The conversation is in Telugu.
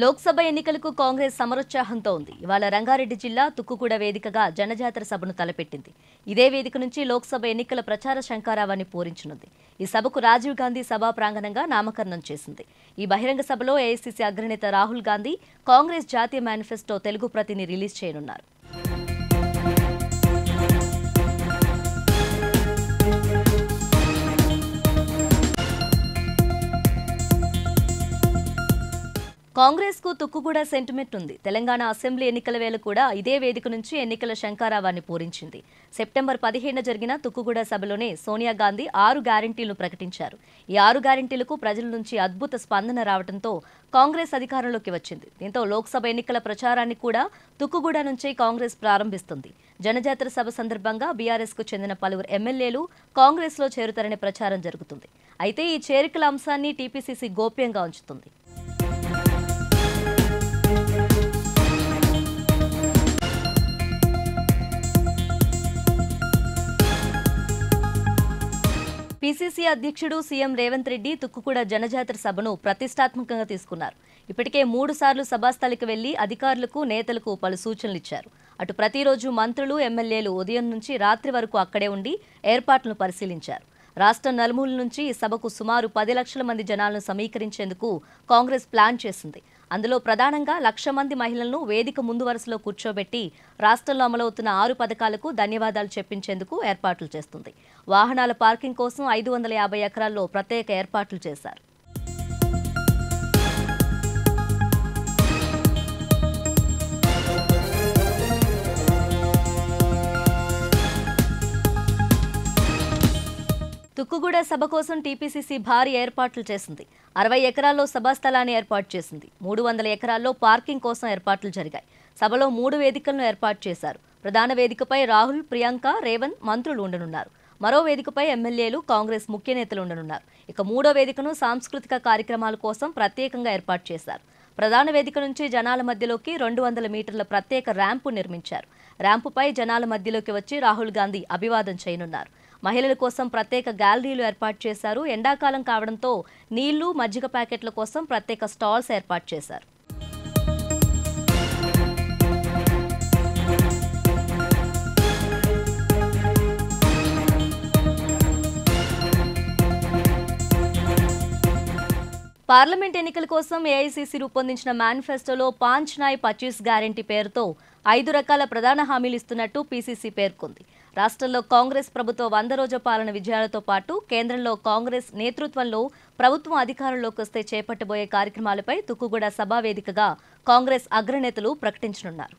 లోక్సభ ఎన్నికలకు కాంగ్రెస్ సమరోత్సాహంతో ఉంది. ఇవాళ రంగారెడ్డి జిల్లా తుక్కుగూడ వేదికగా జనజాతర సభను తలపెట్టింది. ఇదే వేదిక నుంచి లోక్సభ ఎన్నికల ప్రచార శంఖారావాన్ని పూరించనుంది. ఈ సభకు రాజీవ్ గాంధీ సభా ప్రాంగణంగా నామకరణం చేసింది. ఈ బహిరంగ సభలో ఏఐసీసీ అగ్రనేత రాహుల్ గాంధీ కాంగ్రెస్ జాతీయ మేనిఫెస్టో తెలుగు ప్రతిని రిలీజ్ చేయనున్నారు. కాంగ్రెస్ కు తుక్కుగూడ సెంటిమెంట్ ఉంది. తెలంగాణ అసెంబ్లీ ఎన్నికల వేళ కూడా ఇదే వేదిక నుంచి ఎన్నికల శంఖారావాన్ని పూరించింది. సెప్టెంబర్ 15న జరిగిన తుక్కుగూడ సభలోనే సోనియా గాంధీ 6 గ్యారంటీలు ప్రకటించారు. ఈ 6 గ్యారంటీలకు ప్రజల నుంచి అద్భుత స్పందన రావడంతో కాంగ్రెస్ అధికారంలోకి వచ్చింది. దీంతో లోక్సభ ఎన్నికల ప్రచారాన్ని కూడా తుక్కుగూడ నుంచే కాంగ్రెస్ ప్రారంభిస్తుంది. జనజాతర సభ సందర్భంగా బీఆర్ఎస్ కు చెందిన పలువురు ఎమ్మెల్యేలు కాంగ్రెస్ లో చేరుతారనే ప్రచారం జరుగుతుంది. అయితే ఈ చేరికల అంశాన్ని టీపీసీసీ గోప్యంగా ఉంచుతుంది. పీసీసీ అధ్యక్షుడు సీఎం రేవంత్ రెడ్డి తుక్కుగూడ జనజాతర సభను ప్రతిష్టాత్మకంగా తీసుకున్నారు. ఇప్పటికే 3 సార్లు సభాస్థలికి వెళ్లి అధికారులకు, నేతలకు పలు సూచనలు ఇచ్చారు. అటు ప్రతిరోజు మంత్రులు, ఎమ్మెల్యేలు ఉదయం నుంచి రాత్రి వరకు అక్కడే ఉండి ఏర్పాట్లను పరిశీలించారు. రాష్ట్రం నలుమూల నుంచి ఈ సభకు సుమారు 10 లక్షల మంది జనాలను సమీకరించేందుకు కాంగ్రెస్ ప్లాన్ చేసింది. అందులో ప్రధానంగా 1,00,000 మంది మహిళలను వేదిక ముందు వరుసలో కూర్చోబెట్టి రాష్ట్రంలో అమలవుతున్న 6 పథకాలకు ధన్యవాదాలు చెప్పించేందుకు ఏర్పాట్లు చేస్తుంది. వాహనాల పార్కింగ్ కోసం 550 ఎకరాల్లో ప్రత్యేక ఏర్పాట్లు చేశారు. తుక్కుగూడ సభ కోసం టీపీసీసీ భారీ ఏర్పాట్లు చేసింది. 60 ఎకరాల్లో సభాస్థలాన్ని ఏర్పాటు చేసింది. 300 ఎకరాల్లో పార్కింగ్ కోసం ఏర్పాట్లు జరిగాయి. సభలో 3 వేదికలను ఏర్పాటు చేశారు. ప్రధాన వేదికపై రాహుల్, ప్రియాంక, రేవంత్ మంత్రులు ఉండనున్నారు. మరో వేదికపై ఎమ్మెల్యేలు, కాంగ్రెస్ ముఖ్య నేతలు ఉండనున్నారు. ఇక 3వ వేదికను సాంస్కృతిక కార్యక్రమాల కోసం ప్రత్యేకంగా ఏర్పాటు చేశారు. ప్రధాన వేదిక నుంచి జనాల మధ్యలోకి 200 మీటర్ల ప్రత్యేక ర్యాంపు నిర్మించారు. ర్యాంపుపై జనాల మధ్యలోకి వచ్చి రాహుల్ గాంధీ అభివాదం చేయనున్నారు. మహిళల కోసం ప్రత్యేక గ్యాలరీలు ఏర్పాటు చేశారు. ఎండాకాలం కావడంతో నీళ్లు, మజ్జిగ ప్యాకెట్ల కోసం ప్రత్యేక స్టాల్స్ ఏర్పాటు చేశారు. పార్లమెంట్ ఎన్నికల కోసం ఏఐసీసీ రూపొందించిన మేనిఫెస్టోలో 5 న్యాయ్ 25 గ్యారంటీ పేరుతో 5 రకాల ప్రధాన హామీలు ఇస్తున్నట్టు పీసీసీ పేర్కొంది. రాష్ట్రంలో కాంగ్రెస్ ప్రభుత్వ 100 రోజుల పాలన విజయాలతో పాటు కేంద్రంలో కాంగ్రెస్ నేతృత్వంలో ప్రభుత్వం అధికారంలోకి వస్తే చేపట్టబోయే కార్యక్రమాలపై తుక్కుగూడ సభా వేదికగా కాంగ్రెస్ అగ్రనేతలు ప్రకటించనున్నారు.